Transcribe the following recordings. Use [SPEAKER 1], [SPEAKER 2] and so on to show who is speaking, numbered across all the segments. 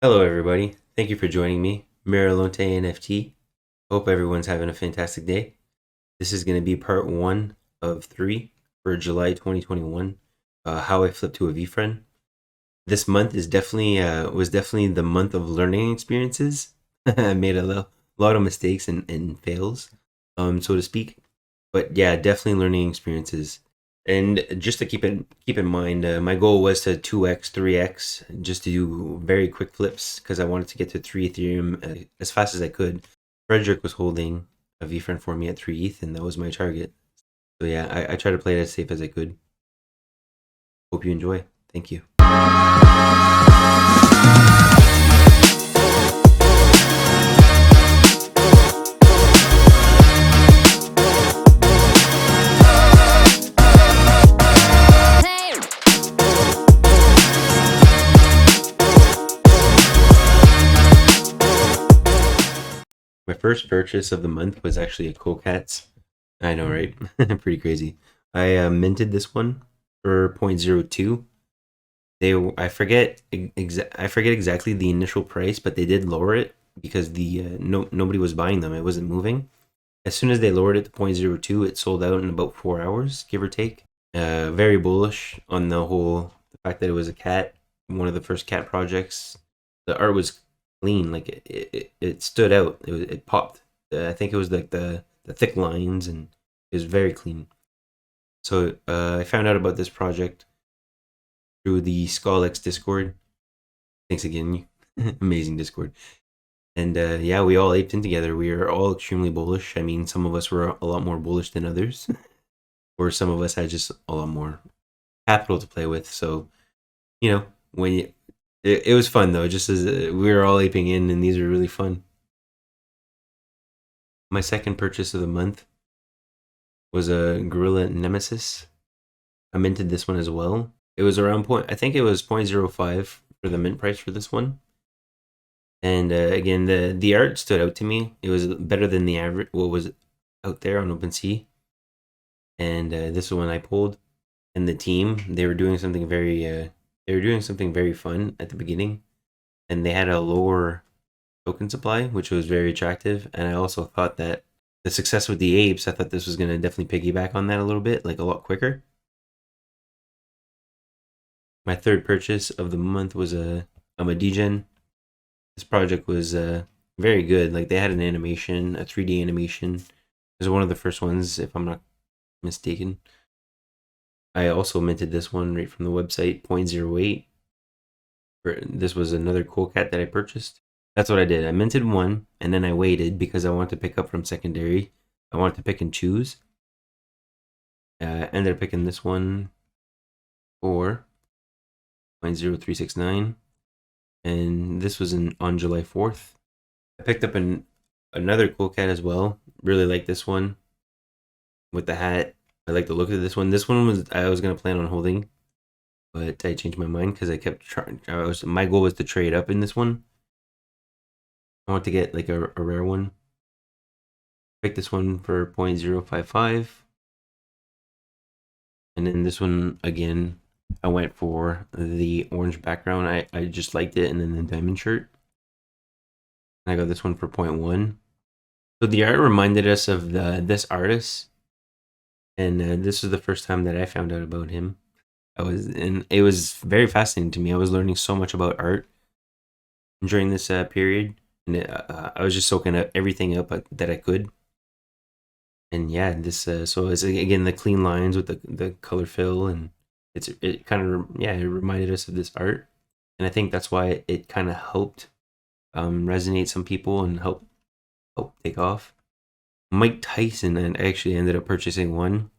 [SPEAKER 1] Hello, everybody. Thank you for joining me, MarioNFTBusiness. Hope everyone's having a fantastic day. This is going to be part 1 of 3 for July 2021. How I flipped to a VeeFriend. This month is definitely was definitely the month of learning experiences. I made a lot of mistakes and fails, so to speak. But yeah, definitely learning experiences. And just to keep in mind, my goal was to 2x, 3x, just to do very quick flips because I wanted to get to 3 Ethereum as fast as I could. Frederick was holding a VeeFriend for me at 3 ETH, and that was my target. So yeah, I try to play it as safe as I could. Hope you enjoy. Thank you. My first purchase of the month was actually a Coldcats. I know, right? Pretty crazy. I minted this one for 0.02. I forget exactly the initial price, but they did lower it because nobody was buying them. It wasn't moving. As soon as they lowered it to 0.02, it sold out in about 4 hours, give or take. Very bullish on the fact that it was a cat, one of the first cat projects. The art was clean, like it stood out. It popped. I think it was like the thick lines, and it was very clean. So I found out about this project through the Skullx Discord. Thanks again, amazing Discord. And yeah, we all aped in together. We were all extremely bullish. I mean, some of us were a lot more bullish than others, or some of us had just a lot more capital to play with. So, you know, when you, it was fun though, just as we were all aping in, and these were really fun. My second purchase of the month was a Gorilla Nemesis. I minted this one as well. It was around I think it was 0.05 for the mint price for this one. And again, the art stood out to me. It was better than the average, what was out there on OpenSea. And this is when I pulled. And the team, they were doing something very fun at the beginning, and they had a lower token supply, which was very attractive. And I also thought that the success with the apes, I thought this was going to definitely piggyback on that a little bit, like a lot quicker. My third purchase of the month was a degen. This project was very good. Like they had an animation, a 3D animation. It was one of the first ones, if I'm not mistaken. I also minted this one right from the website, 0.08. This was another cool cat that I purchased. That's what I did. I minted one, and then I waited because I wanted to pick up from secondary. I wanted to pick and choose. Ended up picking this one for 0.0369, and this was on July 4th. I picked up another cool cat as well. Really like this one with the hat. I like the look of this one. This one I was gonna plan on holding, but I changed my mind because I kept trying. My goal was to trade up in this one. I want to get like a rare one. Pick this one for 0.055. And then this one again, I went for the orange background. I just liked it, and then the diamond shirt. And I got this one for 0.1. So the art reminded us of this artist, and this was the first time that I found out about him. And it was very fascinating to me. I was learning so much about art during this period, and I was just soaking up everything up that I could. And yeah, this so it's again the clean lines with the color fill, and it kind of it reminded us of this art, and I think that's why it kind of helped resonate some people and help take off. Mike Tyson, and I actually ended up purchasing one,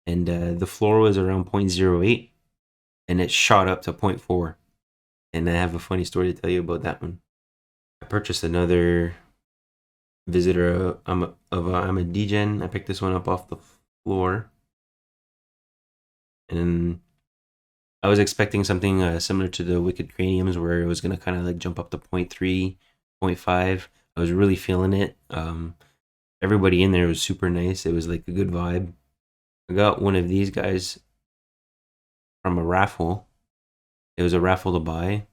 [SPEAKER 1] and the floor was around 0.08, and it shot up to 0.4, and I have a funny story to tell you about that one. I purchased another visitor. I'm a degen. I picked this one up off the floor, and I was expecting something similar to the Wicked Craniums, where it was gonna kind of like jump up to 0.3, 0.5. I was really feeling it. Everybody in there was super nice. It was like a good vibe. I got one of these guys from a raffle. It was a raffle to buy,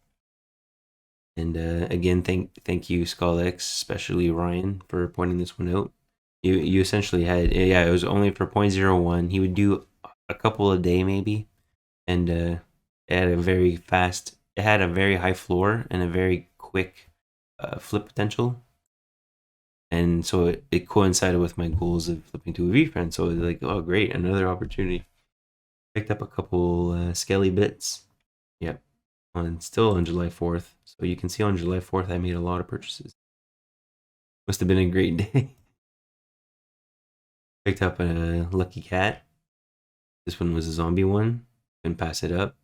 [SPEAKER 1] And again, thank you, SkullX, especially Ryan, for pointing this one out. You essentially had, yeah, it was only for 0.01. He would do a couple a day maybe, and it had a very fast, it had a very high floor and a very quick flip potential. And so it coincided with my goals of flipping to a VeeFriend. So it was like, oh great, another opportunity. Picked up a couple skelly bits. Yep, still on July 4th. So you can see on July 4th I made a lot of purchases. Must have been a great day. Picked up a lucky cat. This one was a zombie one. Couldn't pass it up.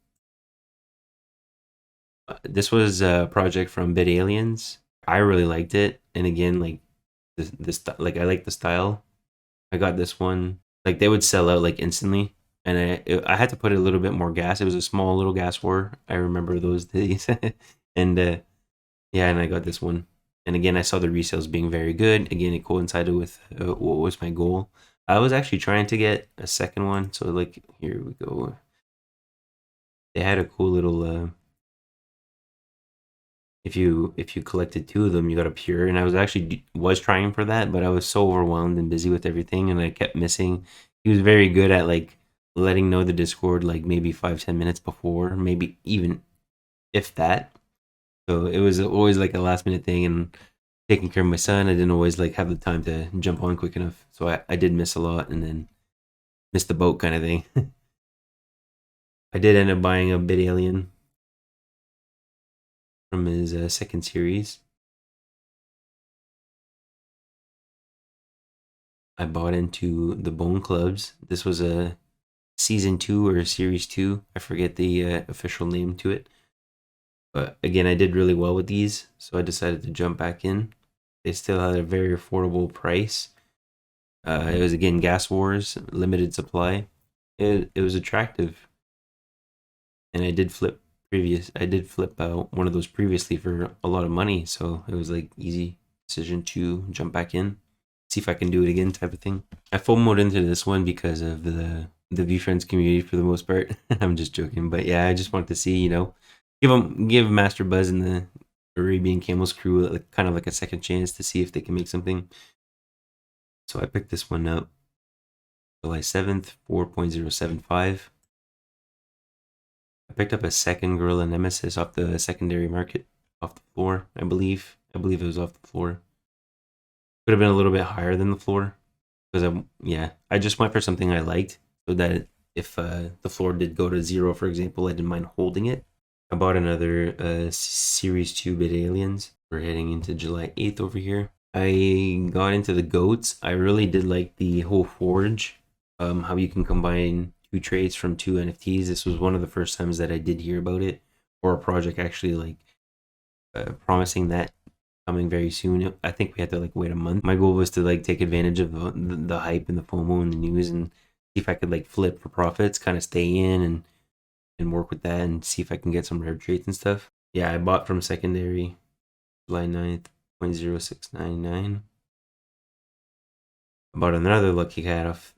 [SPEAKER 1] This was a project from Bit Aliens. I really liked it, and again, like this like I like the style. I got this one. Like they would sell out like instantly, and I had to put a little bit more gas. It was a small little gas war. I remember those days, and yeah, and I got this one. And again, I saw the resales being very good. Again, it coincided with what was my goal. I was actually trying to get a second one. So like here we go. They had a cool little if you collected two of them, you got a pure. And I was actually was trying for that, but I was so overwhelmed and busy with everything, and I kept missing. He was very good at like letting know the Discord like maybe 5-10 minutes before, maybe even if that. So it was always like a last minute thing, and taking care of my son, I didn't always like have the time to jump on quick enough. So I did miss a lot, and then missed the boat kind of thing. I did end up buying a Bit Alien from his second series. I bought into the Bone Clubs. This was a season 2 or series 2. I forget the official name to it. But again, I did really well with these, so I decided to jump back in. They still had a very affordable price. It was again Gas Wars, limited supply. It was attractive, and I did flip out one of those previously for a lot of money, so it was like easy decision to jump back in, see if I can do it again type of thing. I FOMO'd into this one because of the VeeFriends community for the most part. I'm just joking, but yeah, I just wanted to see, give Master Buzz and the Arabian Camels crew like, kind of like a second chance to see if they can make something. So I picked this one up July 7th, 4.075. I picked up a second Gorilla Nemesis off the secondary market, off the floor, I believe. I believe it was off the floor. Could have been a little bit higher than the floor, because I just went for something I liked, so that if the floor did go to 0, for example, I didn't mind holding it. I bought another Series 2 Bit Aliens. We're heading into July 8th over here. I got into the goats. I really did like the whole forge, how you can combine 2 trades from 2 NFTs. This was one of the first times that I did hear about it, or a project actually like promising that coming very soon. I think we had to like wait a month. My goal was to like take advantage of the hype and the FOMO and the news, and see if I could like flip for profits, kind of stay in and work with that, and see if I can get some rare trades and stuff. Yeah, I bought from secondary July 9th, 0.0699. I bought another lucky cat off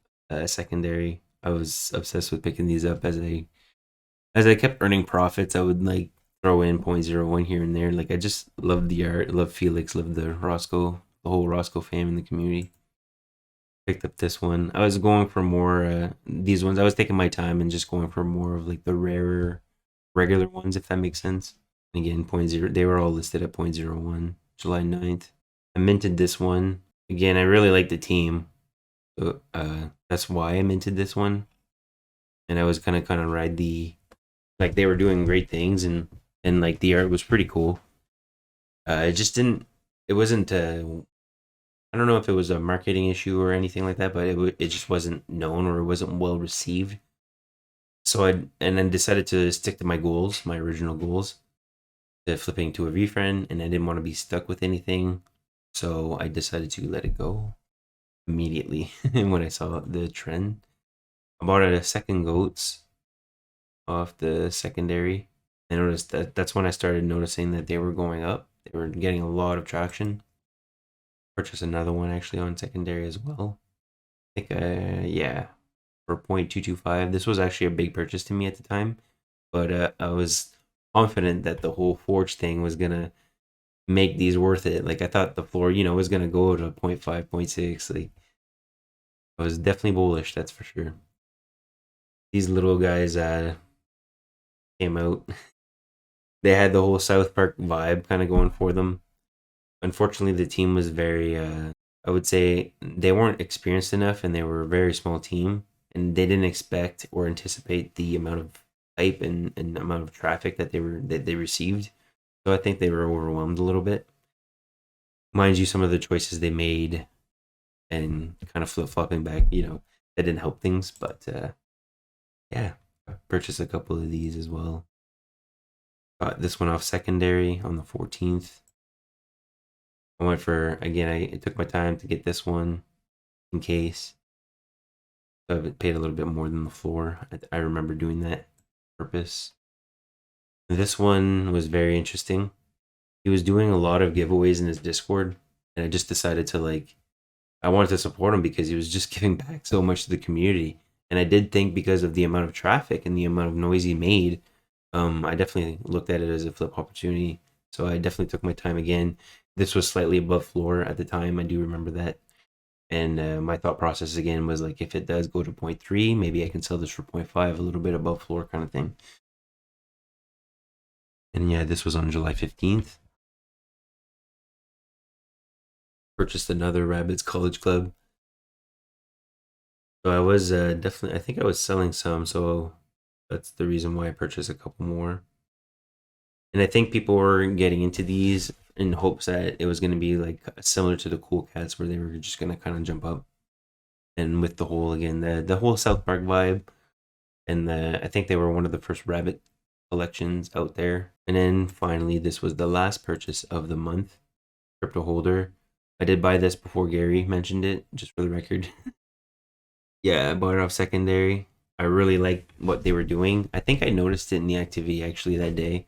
[SPEAKER 1] secondary. I was obsessed with picking these up as I kept earning profits. I would like throw in 0.01 here and there. Like I just loved the art, loved Felix, loved the Roscoe, the whole Roscoe fam in the community. Picked up this one. I was going for more these ones. I was taking my time and just going for more of like the rarer regular ones, if that makes sense. Again, 0.0, they were all listed at 0.01, July 9th. I minted this one. Again, I really like the team. So, that's why I minted this one. And I was kind of ride the, like they were doing great things, and like the art was pretty cool. It just didn't, it wasn't, I don't know if it was a marketing issue or anything like that, but it just wasn't known, or it wasn't well received. So and then decided to stick to my goals, my original goals, to flipping to a VeeFriend, and I didn't want to be stuck with anything. So I decided to let it go immediately when I saw the trend. I bought a second goats off the secondary. I noticed that's when I started noticing that they were going up. They were getting a lot of traction. Purchased another one actually on secondary as well. I think, yeah, for 0.225. This was actually a big purchase to me at the time, but I was confident that the whole forge thing was gonna make these worth it. Like I thought the floor, was gonna go to 0.5, 0.6. Like I was definitely bullish, that's for sure. These little guys came out. They had the whole South Park vibe kind of going for them. Unfortunately, the team was very I would say they weren't experienced enough and they were a very small team and they didn't expect or anticipate the amount of hype and amount of traffic that they received. So I think they were overwhelmed a little bit. Mind you, some of the choices they made and kind of flip flopping back, that didn't help things. But yeah, I purchased a couple of these as well. Got this one off secondary on the 14th. I went for, again, I took my time to get this one in case. So I paid a little bit more than the floor. I remember doing that purpose. This one was very interesting. He was doing a lot of giveaways in his Discord, and I just decided to I wanted to support him because he was just giving back so much to the community. And I did think because of the amount of traffic and the amount of noise he made, I definitely looked at it as a flip opportunity. So I definitely took my time again. This was slightly above floor at the time. I do remember that. And my thought process again was like, if it does go to 0.3, maybe I can sell this for 0.5, a little bit above floor kind of thing. And yeah, this was on July 15th. Purchased another Rabbids College Club. So I was definitely, I think I was selling some, so that's the reason why I purchased a couple more. And I think people were getting into these in hopes that it was going to be like similar to the Cool Cats, where they were just going to kind of jump up. And with the whole again the whole South Park vibe, and I think they were one of the first rabbit collections out there. And then finally, this was the last purchase of the month, crypto holder. I did buy this before Gary mentioned it, just for the record. Yeah, I bought it off secondary. I really liked what they were doing. I think I noticed it in the activity actually that day.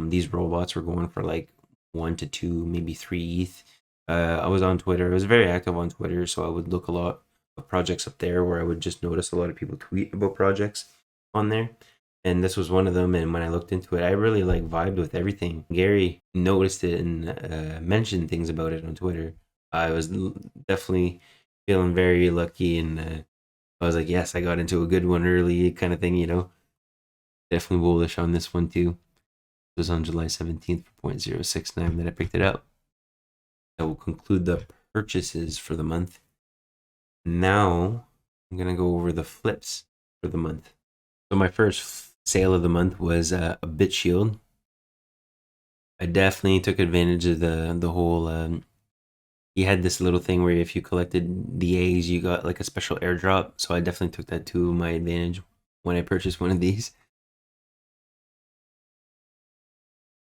[SPEAKER 1] These robots were going for like 1 to 2, maybe 3 ETH. I was on Twitter. I was very active on Twitter, so I would look a lot of projects up there where I would just notice a lot of people tweet about projects on there. And this was one of them. And when I looked into it, I really like vibed with everything. Gary noticed it and mentioned things about it on Twitter. I was definitely feeling very lucky and I was like, yes, I got into a good one early, kind of thing. Definitely bullish on this one too. It was on July 17th for 0.069 that I picked it up. That will conclude the purchases for the month. Now I'm gonna go over the flips for the month. So my first sale of the month was a bit shield. I definitely took advantage of the whole he had this little thing where if you collected the A's, you got like a special airdrop. So I definitely took that to my advantage when I purchased one of these.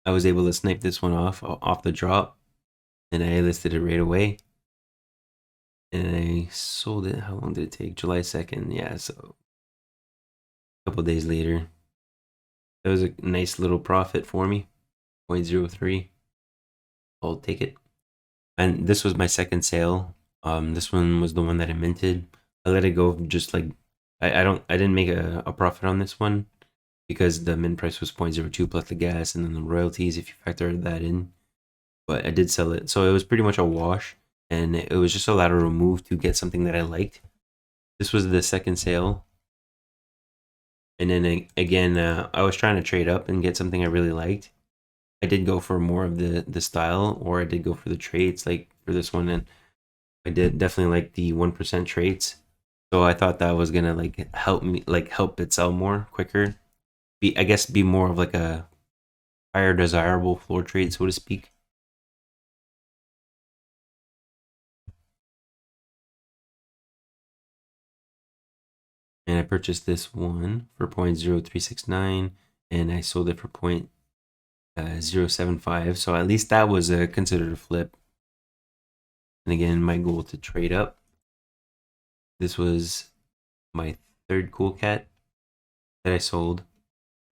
[SPEAKER 1] I was able to snipe this one off the drop, and I listed it right away. And I sold it. How long did it take? July 2nd. Yeah, so a couple days later. That was a nice little profit for me. 0.03. I'll take it. And this was my second sale. This one was the one that I minted. I let it go just like I didn't make a profit on this one because the mint price was 0.02 plus the gas and then the royalties if you factor that in. But I did sell it. So it was pretty much a wash and it was just a lateral move to get something that I liked. This was the second sale. And then again, I was trying to trade up and get something I really liked. I did go for more of the style, or I did go for the traits, like for this one, and I did definitely like the 1% traits. So I thought that was gonna like help me, like help it sell more quicker. I guess be more of like a higher desirable floor trade, so to speak. And I purchased this one for 0.0369, and I sold it for 0.075. So at least that was considered a flip. And again, my goal to trade up. This was my third cool cat that I sold.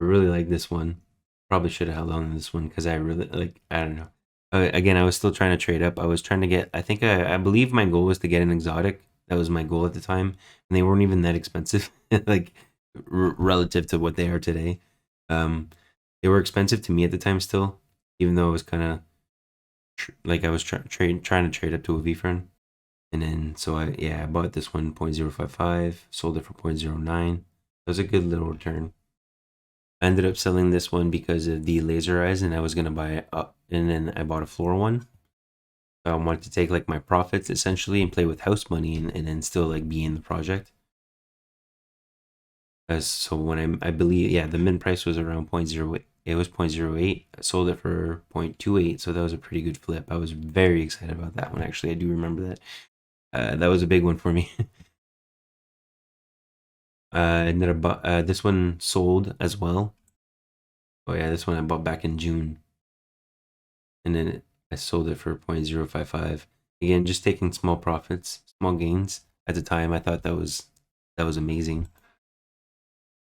[SPEAKER 1] I really like this one. Probably should have held on to this one because I really like. I don't know. Again, I was still trying to trade up. I was trying to get. I think I believe my goal was to get an exotic. That was my goal at the time, and they weren't even that expensive, like relative to what they are today. Um, they were expensive to me at the time still, even though it was kind of like I was trying to trade up to a VeeFriend, and then so I bought this one 0.055, sold it for 0.09. That was a good little return. I ended up selling this one because of the laser eyes, and I was gonna buy it up, and then I bought a floor one. I wanted to take like my profits essentially and play with house money, and then still like be in the project. So when I believe, yeah, the min price was around 0.08. It was 0.08. I sold it for 0.28, so that was a pretty good flip. I was very excited about that one. Actually, I do remember that. That was a big one for me. And then this one sold as well. Oh yeah, this one I bought back in June, and then I sold it for 0.055. Again, just taking small profits, small gains. At the time, I thought that was amazing.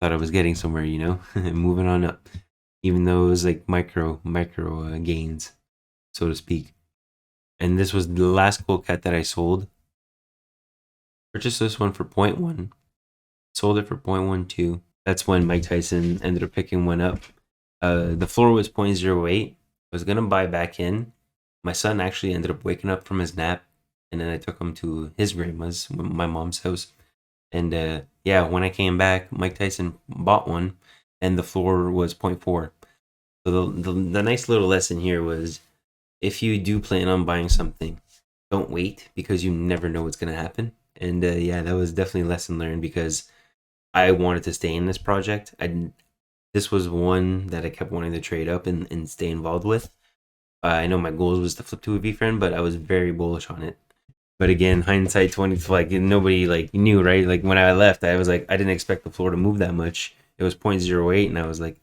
[SPEAKER 1] Thought I was getting somewhere, you know, moving on up, even though it was like micro gains, so to speak. And this was the last cool cat that I sold. Purchased this one for 0.1, sold it for 0.12. That's when Mike Tyson ended up picking one up. The floor was 0.08. I was gonna buy back in. My son actually ended up waking up from his nap, and then I took him to his grandma's, my mom's house. And yeah, when I came back, Mike Tyson bought one, and the floor was 0.4. So the nice little lesson here was, if you do plan on buying something, don't wait, because you never know what's gonna happen. And yeah, that was definitely a lesson learned, because I wanted to stay in this project. This was one that I kept wanting to trade up and stay involved with. I know my goals was to flip to a VeeFriend, but I was very bullish on it. But again, hindsight 20, like nobody like knew, right? Like when I left, I was like, I didn't expect the floor to move that much. It was 0.08, and I was like,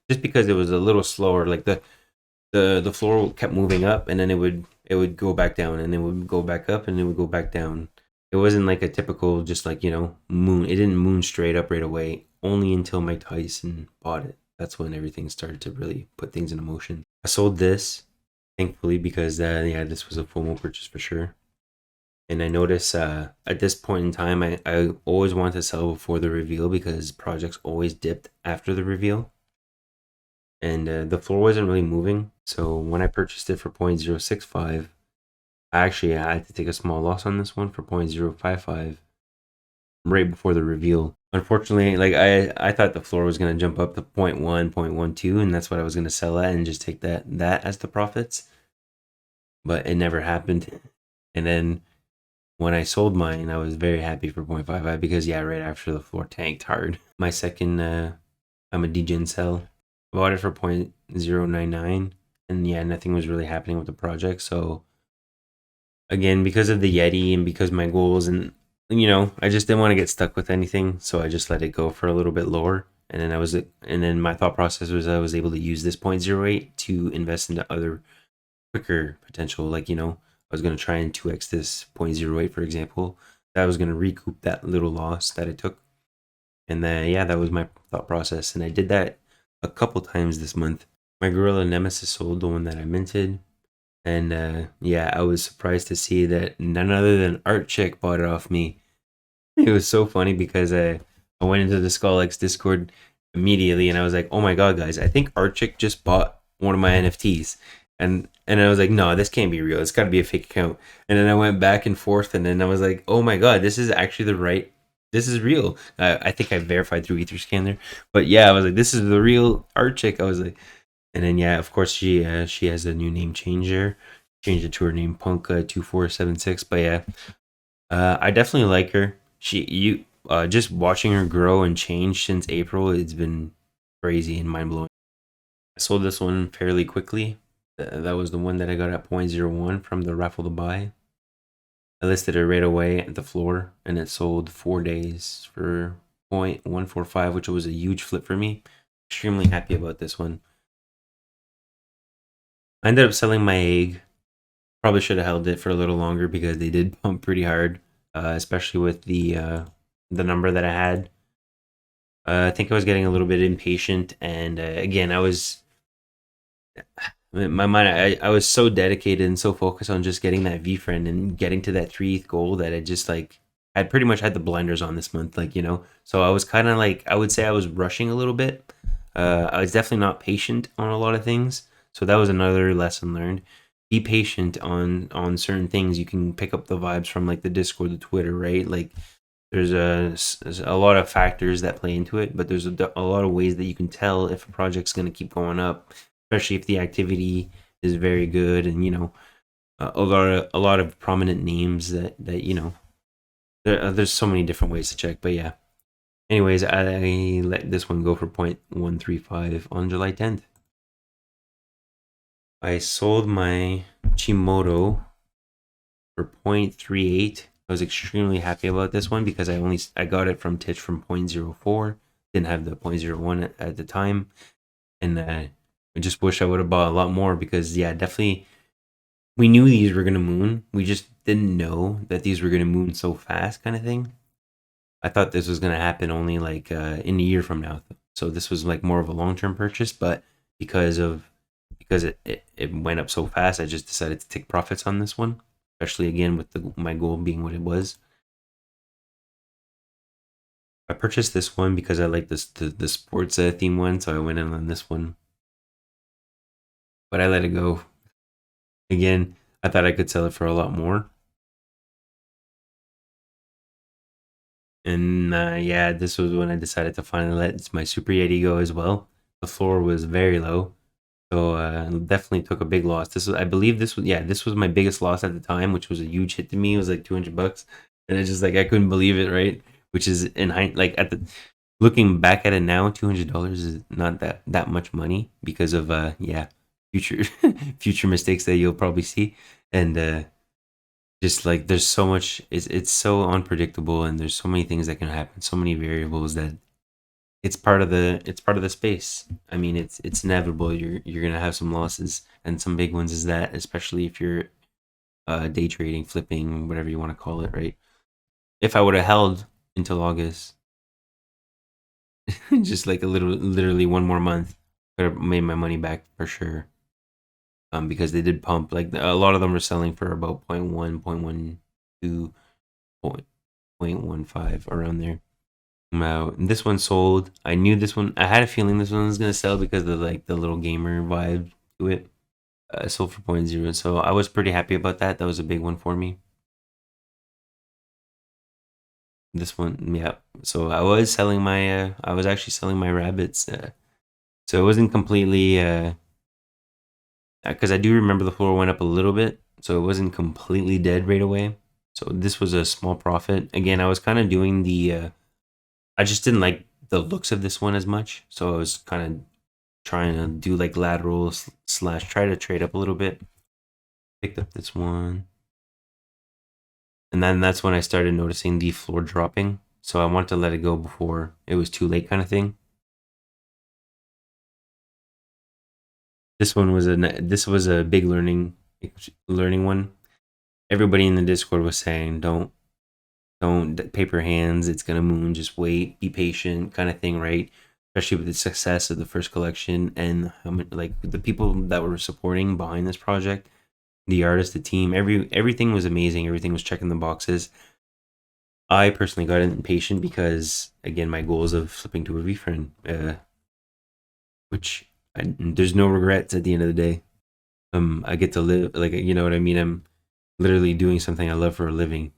[SPEAKER 1] just because it was a little slower, like the floor kept moving up, and then it would go back down, and it would go back up, and it would go back down. It wasn't like a typical, just like, moon. It didn't moon straight up right away. Only until Mike Tyson bought it. That's when everything started to really put things into motion. I sold this, thankfully, because yeah, this was a FOMO purchase for sure. And I noticed at this point in time, I always wanted to sell before the reveal, because projects always dipped after the reveal. And the floor wasn't really moving. So when I purchased it for 0.065, I actually had to take a small loss on this one for 0.055 right before the reveal. Unfortunately, like I thought the floor was going to jump up to 0.1, 0.12, and that's what I was going to sell at and just take that as the profits. But it never happened. And then when I sold mine, I was very happy for 0.55, because yeah, right after the floor tanked hard. My second I'm a degen sell. I bought it for 0.099, and yeah, nothing was really happening with the project. So again, because of the Yeti and because my goals, and I just didn't want to get stuck with anything, so I just let it go for a little bit lower. And then my thought process was, I was able to use this 0.08 to invest into other quicker potential. Like, I was going to try and 2x this 0.08, for example. That was going to recoup that little loss that it took. And then, yeah, that was my thought process. And I did that a couple times this month. My Gorilla Nemesis sold, the one that I minted. And yeah, I was surprised to see that none other than Art Chick bought it off me. It was so funny, because I went into the SkullX Discord immediately, and I was like, "Oh my god, guys! I think Art Chick just bought one of my NFTs," and I was like, "No, this can't be real. It's got to be a fake account." And then I went back and forth, and then I was like, "Oh my god, this is actually the right. This is real." I think I verified through Etherscan, but yeah, I was like, "This is the real Art Chick." I was like, and then yeah, of course she has a new name changer, changed it to her name Punka 2476. But yeah, I definitely like her. Just watching her grow and change since April, it's been crazy and mind blowing. I sold this one fairly quickly. That was the one that I got at 0.01 from the raffle to buy. I listed it right away at the floor, and it sold 4 days for 0.145, which was a huge flip for me. Extremely happy about this one. I ended up selling my egg. Probably should have held it for a little longer, because they did pump pretty hard, especially with the number that I had. I think I was getting a little bit impatient, and again, I was in my mind. I was so dedicated and so focused on just getting that VeeFriend and getting to that 3 ETH goal, that I just like I pretty much had the blinders on this month, like. So I was kind of like, I would say I was rushing a little bit. I was definitely not patient on a lot of things, so that was another lesson learned. be patient on certain things. You can pick up the vibes from like the Discord, the Twitter, right? Like there's a lot of factors that play into it, but there's a lot of ways that you can tell if a project's going to keep going up, especially if the activity is very good, and a lot of prominent names that there's so many different ways to check. But yeah, anyways, I let this one go for 0.135 on July 10th. I sold my Chimoto for 0.38. I was extremely happy about this one because I got it from Titch from 0.04. Didn't have the 0.01 at the time, and I just wish I would have bought a lot more because yeah, definitely we knew these were gonna moon. We just didn't know that these were gonna moon so fast, kind of thing. I thought this was gonna happen only like in a year from now. So this was like more of a long term purchase, but because it went up so fast, I just decided to take profits on this one. Especially again with my goal being what it was. I purchased this one because I like the sports theme one, so I went in on this one. But I let it go. Again, I thought I could sell it for a lot more. And yeah, this was when I decided to finally let my Super Yeti go as well. The floor was very low, so definitely took a big loss. I believe this was my biggest loss at the time, which was a huge hit to me. It was like $200, and it's just like I couldn't believe it, right? Which is like at the looking back at it now, $200 is not that much money because of yeah, future future mistakes that you'll probably see, and just like there's so much, it's so unpredictable, and there's so many things that can happen, so many variables that it's part of the space. I mean, it's inevitable. You're gonna have some losses and some big ones, is that especially if you're day trading, flipping, whatever you want to call it, right? If I would have held until August, just like literally one more month, could have made my money back for sure. Because they did pump, like a lot of them were selling for about 0.1, 0.12, 0.15 around there. This one sold. I knew this one. I had a feeling this one was gonna sell because of like the little gamer vibe to it. Sold for 0.0, so I was pretty happy about that. That was a big one for me. This one, yeah. So I was actually selling my rabbits. So it wasn't completely because I do remember the floor went up a little bit, so it wasn't completely dead right away. So this was a small profit. Again, I was kind of doing I just didn't like the looks of this one as much, so I was kind of trying to do like lateral slash try to trade up a little bit. Picked up this one, and then that's when I started noticing the floor dropping. So I wanted to let it go before it was too late, kind of thing. This was a big learning one. Everybody in the Discord was saying, don't paper hands. It's gonna moon. Just wait, be patient, kind of thing, right? Especially with the success of the first collection and how many, like the people that were supporting behind this project, the artist, the team, everything was amazing. Everything was checking the boxes. I personally got impatient because again, my goals of flipping to a VeeFriend, which there's no regrets at the end of the day. I get to live, like, you know what I mean. I'm literally doing something I love for a living.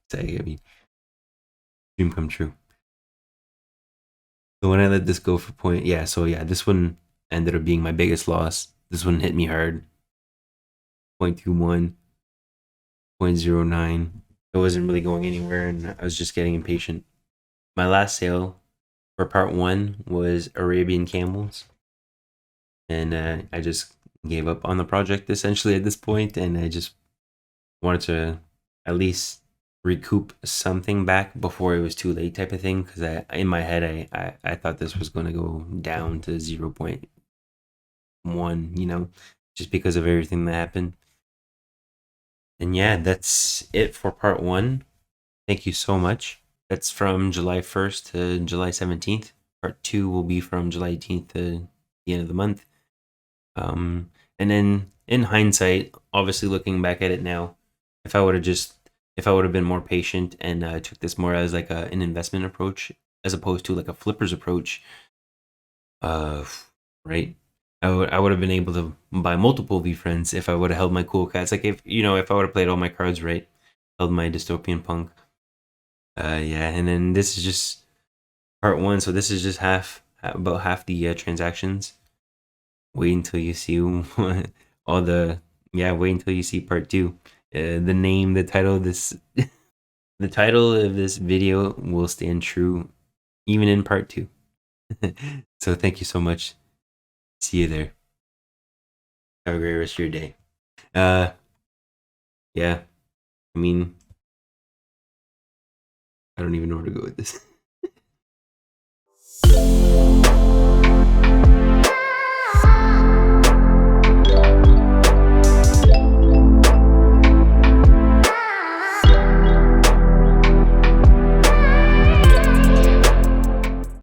[SPEAKER 1] So, I mean, dream come true. So when I let this go for yeah, so yeah, this one ended up being my biggest loss. This one hit me hard. 0.21, 0.09. It wasn't really going anywhere, and I was just getting impatient. My last sale for part one was Arabian camels, and I just gave up on the project essentially at this point, and I just wanted to at least recoup something back before it was too late, type of thing. Because in my head, I thought this was going to go down to 0.1, just because of everything that happened. And yeah, that's it for part one. Thank you so much. That's from July 1st to July 17th. Part two will be from July 18th to the end of the month. And then in hindsight, obviously looking back at it now, if I would have been more patient and took this more as like an investment approach as opposed to like a flipper's approach, uh, right? I would have been able to buy multiple VeeFriends if I would have held my cool cats. Like if I would have played all my cards right, held my dystopian punk. Yeah, and then this is just part one. So this is just about half the transactions. Wait until you see all the yeah. Wait until you see part two. The name, the title of this, the title of this video will stand true even in part two. So thank you so much. See you there. Have a great rest of your day. Uh, yeah. I mean, I don't even know where to go with this.